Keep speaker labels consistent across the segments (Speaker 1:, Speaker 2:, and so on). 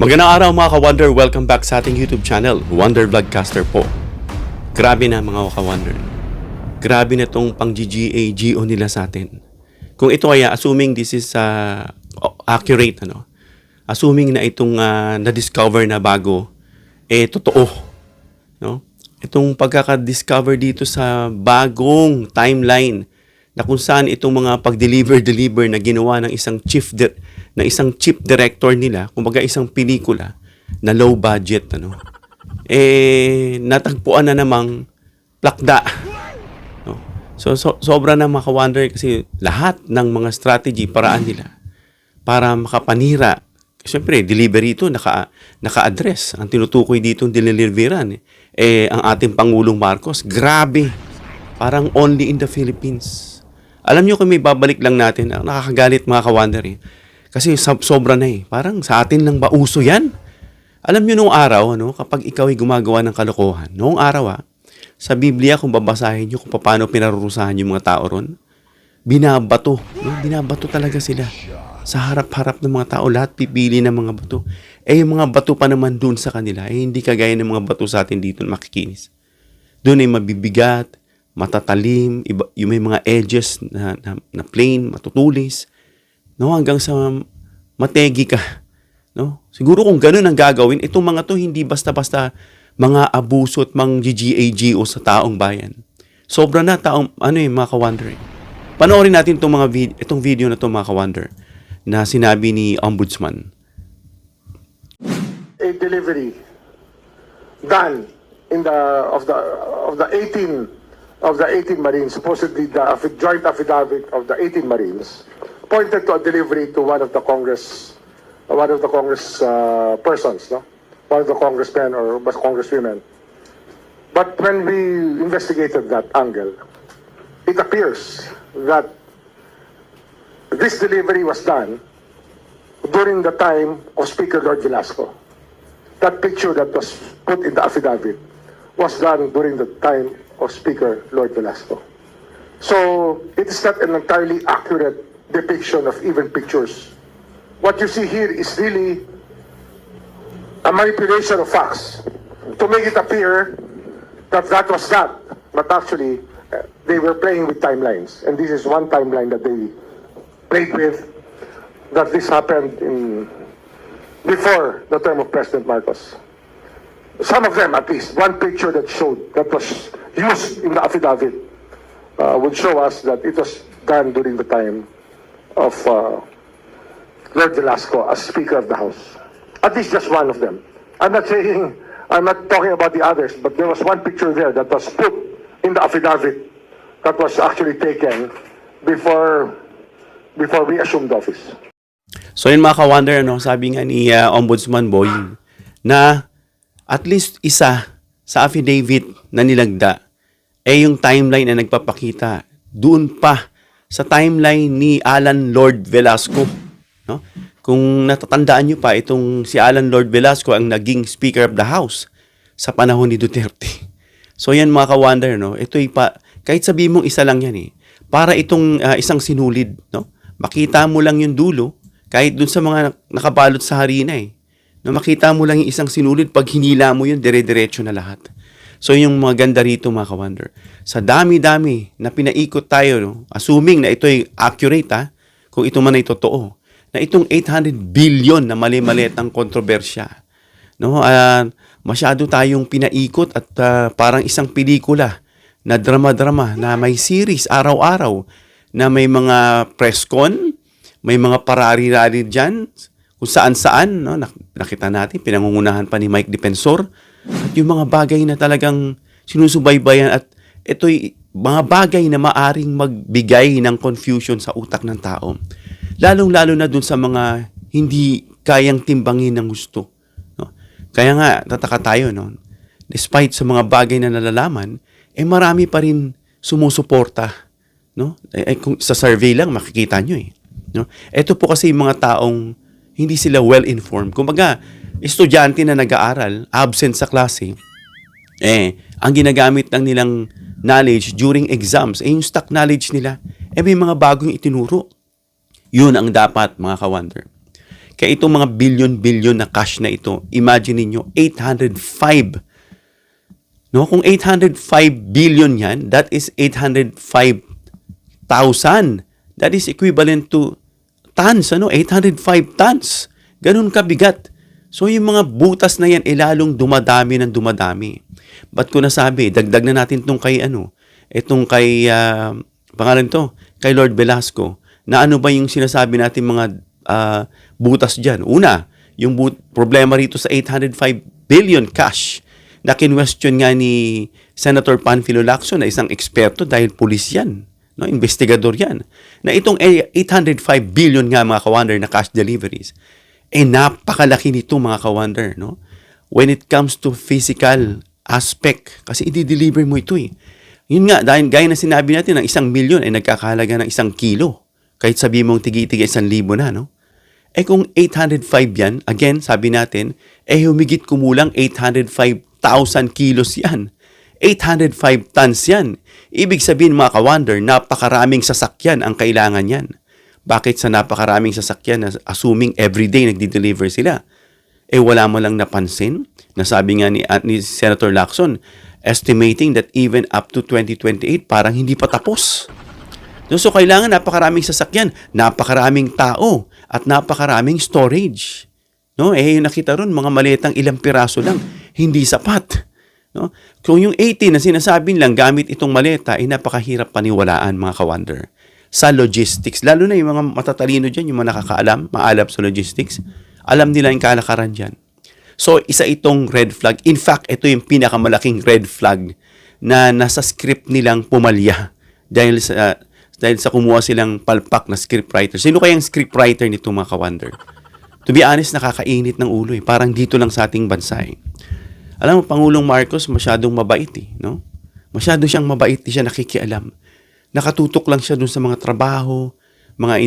Speaker 1: Magandang araw mga ka-Wonder, welcome back sa ating YouTube channel, Wonder Vlogcaster po. Grabe na mga ka-Wonder. Grabe na itong pang-GGA-GO nila sa atin. Kung ito ay assuming this is accurate, assuming na itong na-discover na bago, totoo. No? Itong pagkaka-discover dito sa bagong timeline na kung saan itong mga pag-deliver na ginawa ng isang chief director nila, kumbaga isang pelikula na low budget, natagpuan na namang plakda. No? So sobra na maka-wonder kasi lahat ng mga strategy, paraan nila para makapanira. Siyempre, delivery ito, naka-address. Ang tinutukoy dito ng deliveran, ang ating Pangulong Marcos, grabe. Parang only in the Philippines. Alam nyo kung may babalik lang natin, nakakagalit mga ka-Wonder Kasi sobra na Parang sa atin lang ba uso yan? Alam nyo noong araw, kapag ikaw ay gumagawa ng kalokohan, noong araw sa Biblia, kung babasahin nyo kung paano pinarurusahan yung mga tao ron, binabato. Binabato talaga sila. Sa harap-harap ng mga tao, lahat pipili ng mga bato. Yung mga bato pa naman dun sa kanila, hindi kagaya ng mga bato sa atin dito na makikinis. Doon ay mabibigat, matatalim, yung may mga edges na plain, matutulis, hanggang sa mategi ka. Siguro kung ganun ang gagawin, itong mga to hindi basta-basta mga abuso at mga GGA-GO sa taong bayan. Sobra na mga ka-Wonder. Panoorin natin itong video na to mga ka-Wonder na sinabi ni Ombudsman.
Speaker 2: A delivery done in of the 18 Marines, supposedly the joint affidavit of the 18 Marines, pointed to a delivery to one of the Congress persons, one of the congressmen or congresswomen. But when we investigated that angle, it appears that this delivery was done during the time of Speaker Lord Velasco. That picture that was put in the affidavit was done during the time of Speaker Lord Velasco. So it is not an entirely accurate depiction of even pictures. What you see here is really a manipulation of facts to make it appear that that was that, but actually they were playing with timelines, and this is one timeline that they played with, that this happened before the term of President Marcos. Some of them, at least, one picture that was used in the affidavit would show us that it was done during the time of Lord Velasco as Speaker of the House. At least just one of them. I'm not talking about the others, but there was one picture there that was put in the affidavit that was actually taken before we assumed office.
Speaker 1: So yun mga ka-Wonder, sabi nga ni Ombudsman Boying na at least isa sa affidavit na nilagda yung timeline na nagpapakita doon pa sa timeline ni Alan Lord Velasco. Kung natatandaan nyo pa, itong si Alan Lord Velasco ang naging Speaker of the House sa panahon ni Duterte. So yan mga ka-Wonder, ito'y kahit sabihin mong isa lang yan para itong isang sinulid, makita mo lang yung dulo, kahit dun sa mga nakabalot sa harina makita mo lang yung isang sinulid, pag hinila mo yun, dire-diretso na lahat. So yung mga ganda rito mga ka-Wonder, sa dami-dami na pinaikot tayo, assuming na ito'y accurate kung ito man ay totoo, na itong 800 billion na mali-maliit ang kontrobersya. Masyado tayong pinaikot at parang isang pelikula na drama-drama na may series araw-araw na may mga press con, may mga parari-rari dyan, kung saan-saan, nakita natin, pinangungunahan pa ni Mike Defensor, at yung mga bagay na talagang sinusubaybayan at ito'y mga bagay na maaring magbigay ng confusion sa utak ng tao. Lalong-lalo na dun sa mga hindi kayang timbangin ng gusto. Kaya nga, tataka tayo, despite sa mga bagay na nalalaman, marami pa rin sumusuporta. Kung sa survey lang, makikita nyo Ito po kasi yung mga taong hindi sila well-informed. Kumbaga, estudyante na nag-aaral, absent sa klase, ang ginagamit ng nilang knowledge during exams, yung stock knowledge nila, may mga bagong itinuro. Yun ang dapat, mga ka-Wonder. Kaya itong mga billion-billion na cash na ito, imagine niyo 805. No, kung 805 billion yan, that is 805,000. That is equivalent to tons, 805 tons. Ganun kabigat. So yung mga butas na yan, lalong dumadami ng dumadami. Ba't ko nasabi, dagdag na natin itong kay itong kay, pangalan to, kay Lord Velasco, na ano ba yung sinasabi natin mga butas dyan. Una, yung problema rito sa 805 billion cash, na kinwestiyon nga ni Senator Panfilo Lacson na isang eksperto dahil pulis yan, no, investigador yan, na itong 805 billion nga mga ka-wonder na cash deliveries, napakalaki nito mga ka-wonder, no? When it comes to physical aspect, kasi i-deliver mo ito eh. Yun nga, dahil gaya na sinabi natin, ng 1 milyon ay nagkakahalaga ng 1 kilo. Kahit sabi mong tigi-tigi 1,000 na, no? Kung 805 yan, again, sabi natin, humigit kumulang 805,000 kilos yan. 805 tons yan. Ibig sabihin mga ka-wonder, napakaraming sasakyan ang kailangan yan. Bakit sa napakaraming sasakyan, assuming everyday nagdi-deliver sila? Wala mo lang napansin na sabi nga ni Senator Lacson, estimating that even up to 2028, parang hindi pa tapos. So, kailangan napakaraming sasakyan, napakaraming tao, at napakaraming storage. No? Yung nakita ron, mga maletang ilang piraso lang, hindi sapat. No? Kung yung 18 na sinasabi lang gamit itong maleta, napakahirap paniwalaan mga ka-wonder. Sa logistics, lalo na yung mga matatalino dyan, yung mga nakakaalam, maalap sa logistics, alam nila yung kalakaran dyan. So, isa itong red flag. In fact, ito yung pinakamalaking red flag na nasa script nilang pumalya dahil sa kumuha silang palpak na scriptwriter. Sino kayang scriptwriter nito mga ka-wonder? To be honest, nakakainit ng ulo eh. Parang dito lang sa ating bansa eh. Alam mo, Pangulong Marcos, masyadong mabait eh. No? Masyado siyang mabait, di siya nakikialam. Nakatutok lang siya dun sa mga trabaho, mga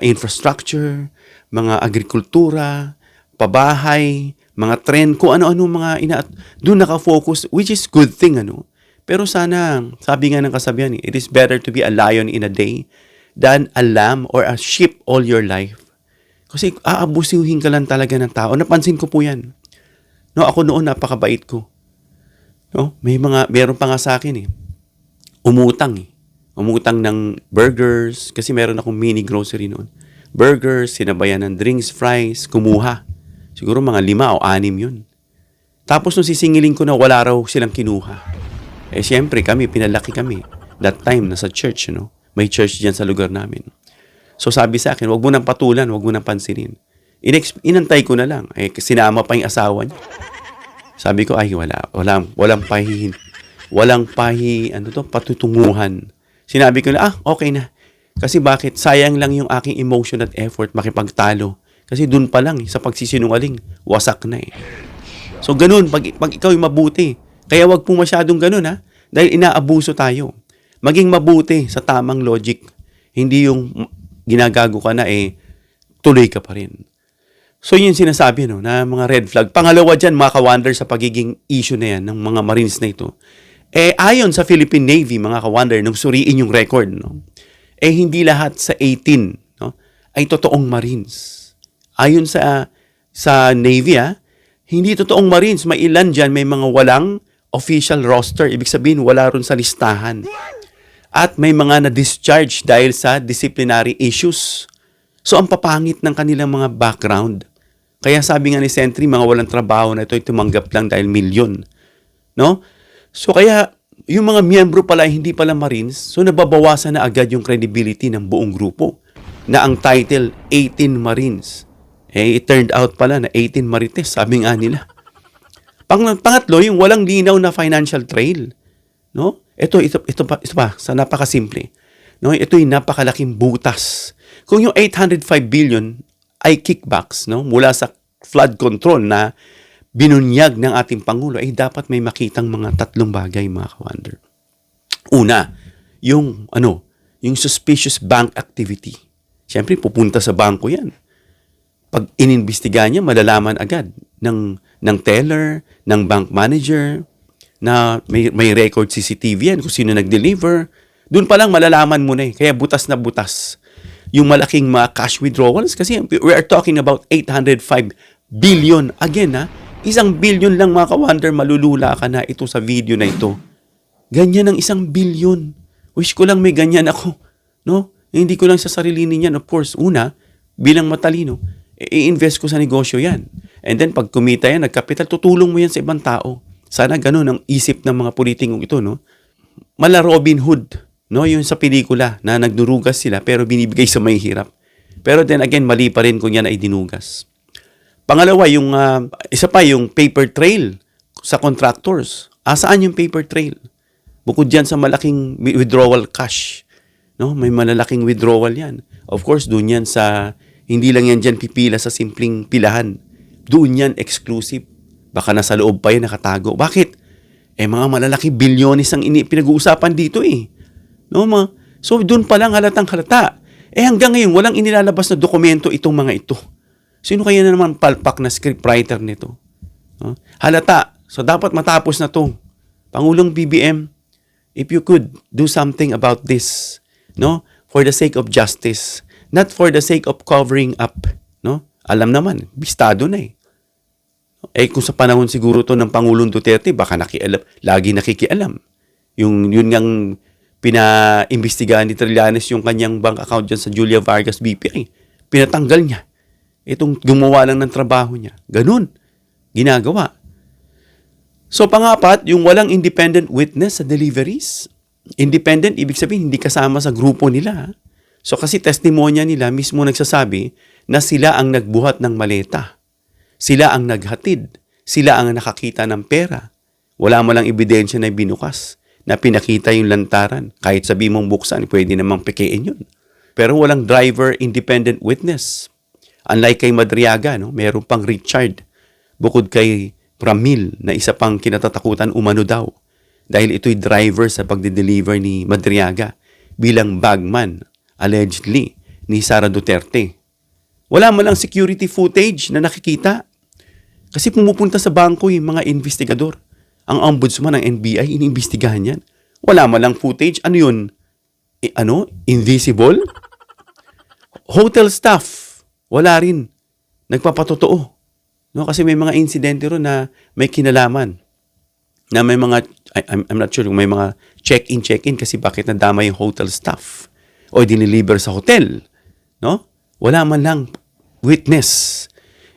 Speaker 1: infrastructure, mga agrikultura, pabahay, mga trend, kung ano-ano mga doon nakafocus, which is good thing, ano. Pero sana, sabi nga ng kasabihan, it is better to be a lion in a day than a lamb or a sheep all your life. Kasi aabusuhin ka lang talaga ng tao. Napansin ko po yan. No, ako noon napakabait ko. No, meron pa nga sa akin eh. Umutang ng burgers kasi meron akong mini grocery noon. Burgers, sinabayan ng drinks, fries, kumuha. Siguro mga 5 o 6 yun. Tapos nung sisingilin ko na wala raw silang kinuha. Siyempre pinalaki kami. That time, nasa church, May church dyan sa lugar namin. So sabi sa akin, wag mo nang patulan, wag mo nang pansinin. Inantay ko na lang. Sinama pa yung asawa niya. Sabi ko, walang patutunguhan. Sinabi ko na, okay na. Kasi bakit? Sayang lang yung aking emotion at effort makipagtalo. Kasi dun pa lang, sa pagsisinungaling, wasak na eh. So ganun, pag ikaw yung mabuti, kaya wag po masyadong ganun ha, dahil inaabuso tayo. Maging mabuti sa tamang logic. Hindi yung ginagago ka na tuloy ka pa rin. So yun sinasabi na mga red flag. Pangalawa dyan, mga ka-wonder sa pagiging issue na yan ng mga Marines na ito. Ayon sa Philippine Navy, mga ka-wonder, nung suriin yung record, hindi lahat sa 18 ay totoong Marines. Ayon sa Navy, hindi totoong Marines. May ilan dyan, may mga walang official roster. Ibig sabihin, wala ron sa listahan. At may mga na-discharge dahil sa disciplinary issues. So, ang papangit ng kanilang mga background. Kaya sabi nga ni Sentry, mga walang trabaho na ito ay tumanggap lang dahil milyon. No? So, kaya yung mga miyembro pala, hindi pala Marines, so nababawasan na agad yung credibility ng buong grupo. Na ang title, 18 Marines. It turned out pala na 18 Marites, sabi nga nila. Pangatlo, yung walang linaw na financial trail. No? Ito pa, sa napakasimple. No? Ito yung napakalaking butas. Kung yung 805 billion ay kickbacks mula sa flood control na binunyag ng ating Pangulo, dapat may makitang mga 3 bagay, mga ka-wonder. Una, yung suspicious bank activity. Siyempre, pupunta sa bangko yan. Pag inimbestigahan niya, malalaman agad ng teller, ng bank manager, na may record CCTV yan kung sino nag-deliver. Doon pa lang malalaman mo na Kaya butas na butas. yung malaking mga cash withdrawals kasi we are talking about 805 billion. Again, 1 billion lang mga ka-wonder, malulula ka na ito sa video na ito. Ganyan ang 1 billion. Wish ko lang may ganyan ako. No? Hindi ko lang sa sarili niyan. Of course, una, bilang matalino, i-invest ko sa negosyo yan. And then, pag kumita yan, nagkapital, tutulong mo yan sa ibang tao. Sana ganun ang isip ng mga politikong ito, no? Mala Robin Hood, no? Yung sa pelikula na nagdurugas sila pero binibigay sa may hirap. Pero then again, mali pa rin kung yan ay dinugas. Pangalawa, yung isa pa, yung paper trail sa contractors. Saan yung paper trail? Bukod dyan sa malaking withdrawal cash, no? May malalaking withdrawal yan. Of course, doon yan sa, hindi lang yan dyan pipila sa simpleng pilahan. Doon yan exclusive. Baka nasa loob pa yan nakatago. Bakit? Mga malalaki bilyones ang pinag-uusapan dito eh. No, so doon pa lang halatang halata. Hanggang ngayon, walang inilalabas na dokumento itong mga ito. Sino kaya na naman palpak na scriptwriter nito? No? Halata. So dapat matapos na to. Pangulong BBM, if you could do something about this, no? For the sake of justice, not for the sake of covering up, no? Alam naman, bistado na eh. Kung sa panahon siguro to ng Pangulong Duterte, baka lagi nakikialam. Yun ngang pina-imbestigahan ni Trillanes yung kanyang bank account dyan sa Julia Vargas BPI. Pinatanggal niya. Itong gumawa lang ng trabaho niya. Ganun. Ginagawa. So, pangapat, yung walang independent witness sa deliveries. Independent, ibig sabihin, hindi kasama sa grupo nila. So, kasi testimonya nila mismo nagsasabi na sila ang nagbuhat ng maleta. Sila ang naghatid. Sila ang nakakita ng pera. Wala mo lang ebidensya na binukas, na pinakita yung lantaran. Kahit sabi mong buksan, pwede namang pekein yun. Pero walang driver independent witness. Unlike kay Madriaga, no? Meron pang Richard. Bukod kay Pramil, na isa pang kinatatakutan umano daw. Dahil ito'y driver sa pagde-deliver ni Madriaga bilang bagman, allegedly, ni Sara Duterte. Wala man lang security footage na nakikita. Kasi pumupunta sa bangko yung mga investigador. Ang ombudsman ng NBI, iniimbestigahan yan. Wala man lang footage. Ano yun? Invisible? Hotel staff. Wala rin. Nagpapatotoo. No? Kasi may mga insidente ron na may kinalaman. Na may mga, I'm not sure, may mga check-in kasi bakit nadama yung hotel staff. O diniliver sa hotel. No? Wala man lang witness.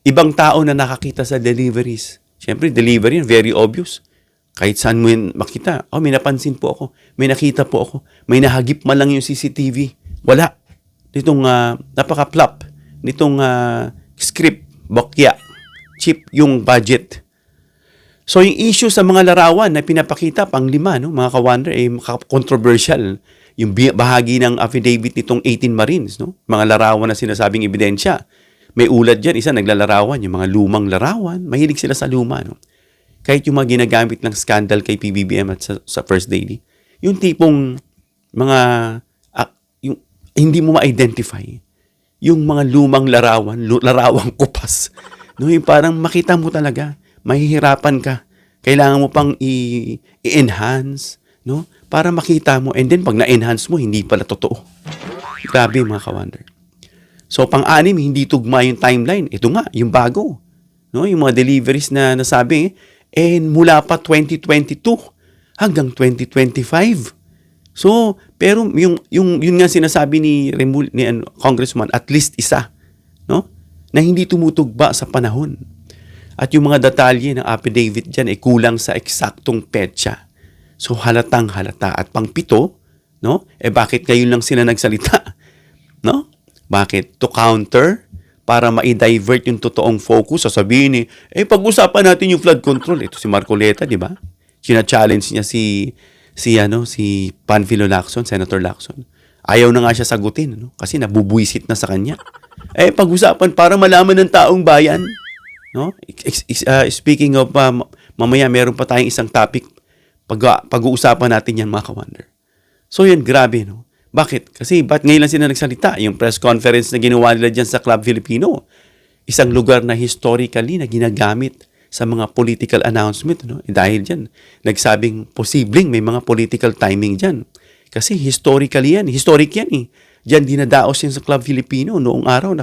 Speaker 1: Ibang tao na nakakita sa deliveries. Siyempre, delivery, very obvious. Kahit saan mo yun makita. May napansin po ako. May nakita po ako. May nahagip man lang yung CCTV. Wala. Nitong napaka-plop. Nitong script, bokya, cheap yung budget. So, yung issue sa mga larawan na pinapakita, pang-5, no, mga ka-wonder, controversial. Yung bahagi ng affidavit nitong 18 Marines, no? Mga larawan na sinasabing ebidensya. May ulat dyan, isa naglalarawan, yung mga lumang larawan. Mahilig sila sa luma, no? Kahit yung mga ginagamit ng scandal kay PBBM at sa First Daily. Yung tipong mga, yung, hindi mo ma-identify. Yung mga lumang larawang kupas. No, yung parang makita mo talaga, mahihirapan ka. Kailangan mo pang i-enhance, no? Para makita mo. And then, pag na-enhance mo, hindi pala totoo. Grabe, mga ka-wonder. So, pang-anim, hindi tugma yung timeline. Ito nga, yung bago. No? Yung mga deliveries na nasabi, mula pa 2022 hanggang 2025. So, pero yung nga sinasabi ni Congressman, at least isa, no? Na hindi tumutugba sa panahon. At yung mga detalye ng affidavit dyan ay kulang sa eksaktong petsa. So, halatang halata. At pang-7, no? Bakit ngayon lang sila nagsalita? No? Bakit? To counter, para ma-divert yung totoong focus. Sasabihin pag-usapan natin yung flood control. Ito si Marcoleta, di ba? Sina-challenge niya si Panfilo Lacson, Senator Lacson. Ayaw na nga siya sagutin, no? Kasi nabubuisit na sa kanya. Pag-usapan para malaman ng taong bayan, no? Speaking of, mamaya meron pa tayong isang topic, pag-uusapan natin yan, mga ka-wonder. So yun, grabe, no? Bakit? Kasi ba't ngayon lang sila nagsalita? Yung press conference na ginawa nila dyan sa Club Filipino, isang lugar na historically na ginagamit sa mga political announcement, no? Dahil dyan, nagsabing posibleng may mga political timing dyan. Kasi historically yan, historic yan Diyan dinadaos yan sa Club Filipino. Noong araw,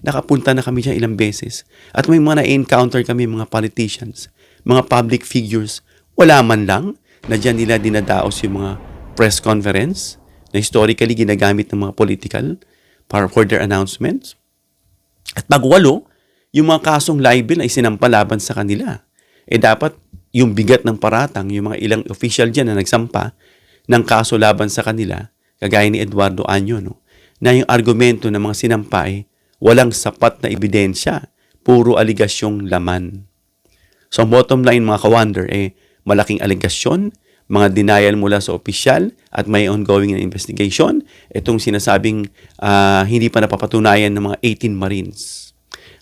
Speaker 1: nakapunta na kami dyan ilang beses. At may mga na-encounter kami, mga politicians, mga public figures. Wala man lang na dyan nila dinadaos yung mga press conference na historically ginagamit ng mga political for their announcements. At pag walo, yung mga kasong libel ay sinampalaban sa kanila. Dapat yung bigat ng paratang, yung mga ilang official dyan na nagsampa ng kaso laban sa kanila, kagaya ni Eduardo Año, no? Na yung argumento ng mga sinampa ay walang sapat na ebidensya, puro aligasyong laman. So, ang bottom line mga ka-wonder, malaking aligasyon, mga denial mula sa opisyal at may ongoing na investigation. Itong sinasabing hindi pa napapatunayan ng mga 18 Marines.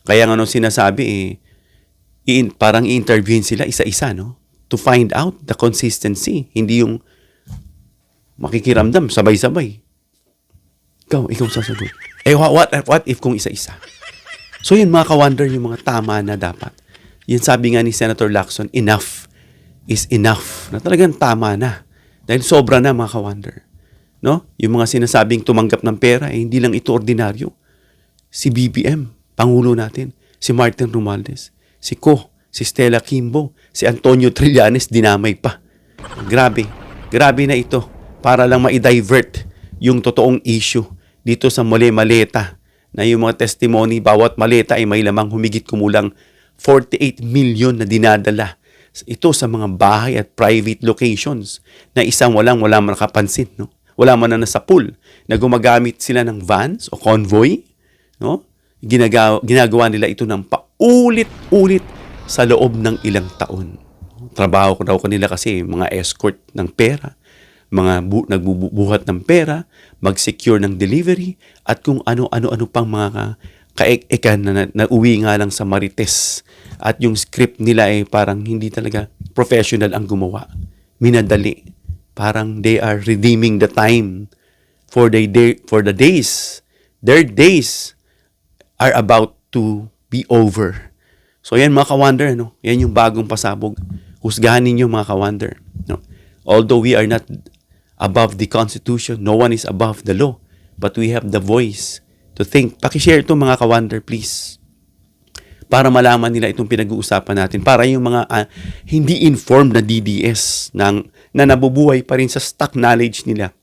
Speaker 1: Kaya nga sinasabi, parang i-interviewin sila isa-isa, no? To find out the consistency. Hindi yung makikiramdam, sabay-sabay. Ikaw sasagot. What if kung isa-isa? So yun mga ka-wonder, yung mga tama na dapat. Yun sabi nga ni Senator Lacson, enough is enough. Na talagang tama na. Dahil sobra na mga ka-wonder. No? Yung mga sinasabing tumanggap ng pera, hindi lang ito ordinaryo. Si BBM, Pangulo natin, si Martin Romualdez, si si Stella Kimbo, si Antonio Trillanes, dinamay pa. Grabe na ito para lang ma-divert yung totoong issue dito sa maleta na yung mga testimony, bawat maleta ay may lamang humigit kumulang 48 million na dinadala. Ito sa mga bahay at private locations na wala man nakapansin, no? Wala man na nasa pool na gumagamit sila ng vans o convoy, no? Ginagawa nila ito ng paulit-ulit sa loob ng ilang taon. Trabaho ko daw kanila kasi mga escort ng pera, mga nagbubuhat ng pera, mag-secure ng delivery, at kung ano-ano pang mga kaek-ekan na uwi nga lang sa Marites. At yung script nila ay parang hindi talaga professional ang gumawa. Minadali. Parang they are redeeming the time for the days. Their days are about to be over. So yan mga ka-wonder, no? Yan yung bagong pasabog. Husgahan ninyo mga ka-wonder. No? Although we are not above the Constitution, no one is above the law, but we have the voice to think. Pakishare ito mga ka-wonder, please. Para malaman nila itong pinag-uusapan natin. Para yung mga hindi informed na DDS na nabubuhay pa rin sa stock knowledge nila,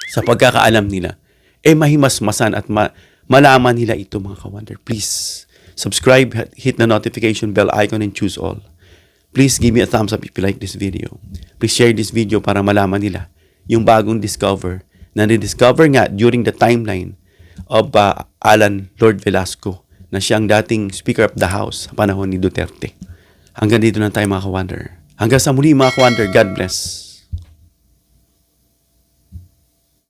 Speaker 1: sa pagkakaalam nila, mahimasmasan at malaman nila ito mga ka-wonder. Please, subscribe, hit the notification bell icon and choose all. Please give me a thumbs up if you like this video. Please share this video para malaman nila yung bagong discover na ni-discover nga during the timeline of Alan Lord Velasco na siyang dating Speaker of the House sa panahon ni Duterte. Hanggang dito na tayo mga ka-wonder. Hanggang sa muli mga ka-wonder. God bless.